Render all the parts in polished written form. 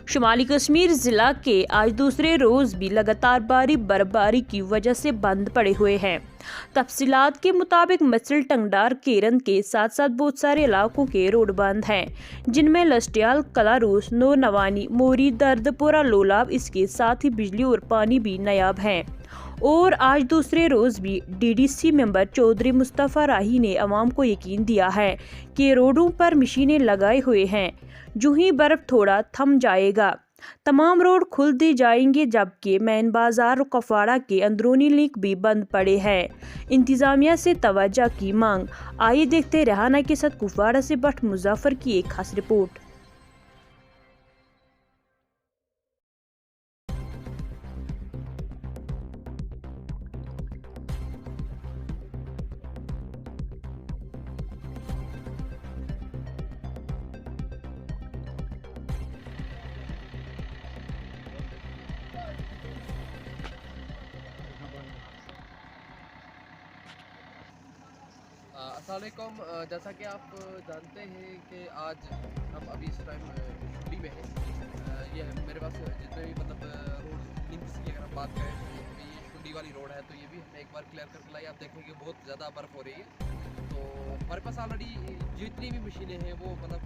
शुमाली कश्मीर जिला के आज दूसरे रोज भी लगातार भारी बर्फबारी की वजह से बंद पड़े हुए हैं। तफसीलात के मुताबिक मसल टंगडार केरन के साथ साथ बहुत सारे इलाकों के रोड बंद हैं, जिनमें लस्टियाल, कलारूस, नूर नवानी, मोरी, दर्दपुरा, लोलाब, इसके साथ ही बिजली और पानी भी नायाब हैं। और आज दूसरे रोज भी डीडीसी मेंबर चौधरी मुस्तफ़ा राही ने अवाम को यकीन दिया है कि रोडों पर मशीनें लगाए हुए हैं, जो ही बर्फ थोड़ा थम जाएगा तमाम रोड खुल दी जाएंगे, जबकि मैन बाजार और कफाड़ा के अंदरूनी लिंक भी बंद पड़े हैं। इंतजामिया से तवज्जो की मांग। आइए देखते रेहाना के साथ कुपवाड़ा से भट्ट मुजफ्फर की एक खास रिपोर्ट। अस्सलाम वालेकुम। जैसा कि आप जानते हैं कि आज हम अभी इस टाइम शुंडी में हैं। ये मेरे पास जितने भी मतलब रोड लिंक्स की अगर हम बात करें तो ये शुंडी वाली रोड है, तो ये भी हमने एक बार क्लियर करके लाई। आप देखेंगे बहुत ज़्यादा बर्फ़ हो रही है। तो हमारे पास ऑलरेडी जितनी भी मशीनें हैं वो मतलब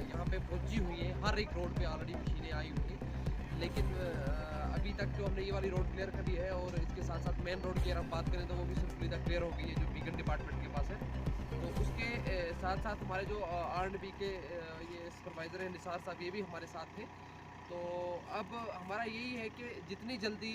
यहाँ पे पहुँची हुई हैं। हर एक रोड पे ऑलरेडी मशीनें आई हुई हैं, लेकिन अभी तक जो हमने ये वाली रोड क्लियर करी है और इसके साथ साथ मेन रोड की अगर हम बात करें तो वो भी सुविधा क्लियर हो गई है जो बीगन डिपार्टमेंट के पास है। तो उसके साथ साथ हमारे जो R&B के ये सुपरवाइज़र हैं निसार साहब, ये भी हमारे साथ थे। तो अब हमारा यही है कि जितनी जल्दी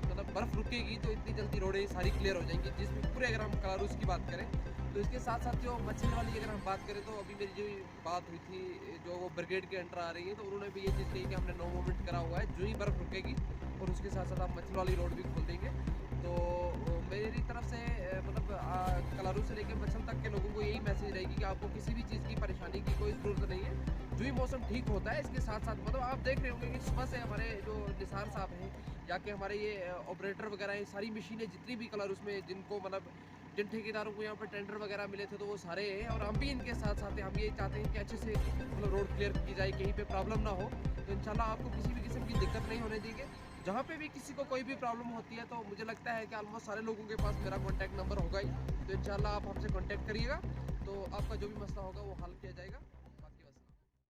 मतलब बर्फ़ रुकेगी तो इतनी जल्दी रोडें सारी क्लियर हो जाएंगी, जिसमें पूरे अगर हम कलारूस की बात करें तो इसके साथ साथ जो मछली वाली अगर हम बात करें तो अभी मेरी जो बात हुई थी जो वो ब्रिगेड के अंडर आ रही है, तो उन्होंने भी ये चीज़ कही कि हमने नो मूवमेंट करा हुआ है, जो ही बर्फ़ रुकेगी और उसके साथ साथ आप मछली वाली रोड भी खोल देंगे। तो मेरी तरफ से मतलब कलारूस से लेकर मछल तक के लोगों को यही मैसेज रहेगी कि आपको किसी भी चीज़ की परेशानी की कोई ज़रूरत नहीं है। जो ही मौसम ठीक होता है इसके साथ साथ मतलब आप देख रहे होंगे कि सुबह से हमारे जो निसार साहब हैं या कि हमारे ये ऑपरेटर वगैरह हैं, सारी मशीनें जितनी भी कलारूस में जिनको मतलब जिन ठेकेदारों को यहाँ पर टेंडर वगैरह मिले थे तो वो सारे हैं, और हम भी इनके साथ साथ हैं। हम ये चाहते हैं कि अच्छे से मतलब रोड क्लियर की जाए, कहीं पे प्रॉब्लम ना हो। तो इंशाल्लाह आपको किसी भी किस्म की दिक्कत नहीं होने देंगे। जहाँ पे भी किसी को कोई भी प्रॉब्लम होती है तो मुझे लगता है कि ऑलमोस्ट सारे लोगों के पास मेरा कॉन्टैक्ट नंबर होगा ही, तो इंशाल्लाह आप हमसे कॉन्टैक्ट करिएगा, तो आपका जो भी मसला होगा वो हल किया जाएगा।